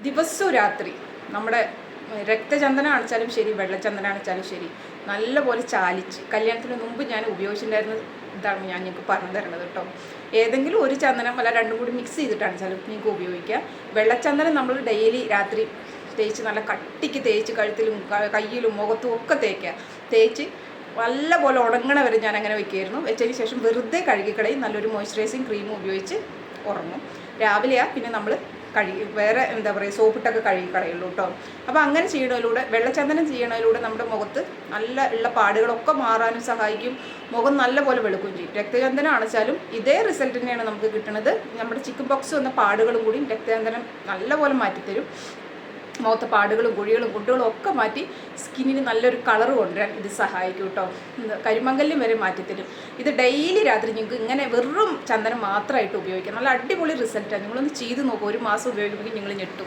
ദിവസവും രാത്രി നമ്മുടെ രക്തചന്ദനം അണിച്ചാലും ശരി, വെള്ളച്ചന്ദനം അണിച്ചാലും ശരി, നല്ലപോലെ ചാലിച്ച്, കല്യാണത്തിന് മുമ്പ് ഞാൻ ഉപയോഗിച്ചിട്ടുണ്ടായിരുന്ന ഇതാണ് ഞാൻ നിങ്ങൾക്ക് പറഞ്ഞു തരുന്നത് കേട്ടോ. ഏതെങ്കിലും ഒരു ചന്ദനം അല്ല രണ്ടും കൂടി മിക്സ് ചെയ്തിട്ടാണ് ചിലപ്പോൾ നിങ്ങൾക്ക് ഉപയോഗിക്കാം. വെള്ളച്ചന്ദനം നമ്മൾ ഡെയിലി രാത്രി തേച്ച് നല്ല കട്ടിക്ക് തേച്ച് കഴുത്തിലും കയ്യിലും മുഖത്തും ഒക്കെ തേച്ച് നല്ലപോലെ ഉണങ്ങണ വരെ ഞാൻ അങ്ങനെ വെക്കുമായിരുന്നു. വെച്ചതിന് ശേഷം വെറുതെ കഴുകിക്കളയും, നല്ലൊരു മോയ്സ്ചറൈസിങ് ക്രീം ഉപയോഗിച്ച് ഉറങ്ങും. രാവിലെയാണ് പിന്നെ നമ്മൾ വേറെ എന്താ പറയുക സോപ്പിട്ടൊക്കെ കഴുകിക്കളയുള്ളൂ കേട്ടോ. അപ്പോൾ അങ്ങനെ ചെയ്യണതിലൂടെ, വെള്ളച്ചന്ദനം ചെയ്യണതിലൂടെ നമ്മുടെ മുഖത്ത് നല്ല ഉള്ള പാടുകളൊക്കെ മാറാനും സഹായിക്കും, മുഖം നല്ലപോലെ വെളുക്കുകയും ചെയ്യും. രക്തചന്ദനം അണിച്ചാലും ഇതേ റിസൾട്ട് തന്നെയാണ് നമുക്ക് കിട്ടുന്നത്. നമ്മുടെ ചിക്കൻ ബോക്സ് വന്ന പാടുകളും കൂടി രക്തചന്ദനം നല്ലപോലെ മാറ്റിത്തരും. മുഖത്തെ പാടുകളും കുഴികളും കുട്ടുകളും ഒക്കെ മാറ്റി സ്കിന്നിന് നല്ലൊരു കളർ കൊണ്ടുവരാൻ ഇത് സഹായിക്കും കേട്ടോ. കരിമങ്കല്യം വരെ മാറ്റിത്തരും. ഇത് ഡെയിലി രാത്രി നിങ്ങൾക്ക് ഇങ്ങനെ വെറും ചന്ദനം മാത്രമായിട്ട് ഉപയോഗിക്കാം. നല്ല അടിപൊളി റിസൾട്ടാണ്. നിങ്ങളൊന്ന് ചെയ്ത് നോക്കും, 1 മാസം ഉപയോഗിക്കുമ്പോൾ നിങ്ങൾ ഞെട്ടും.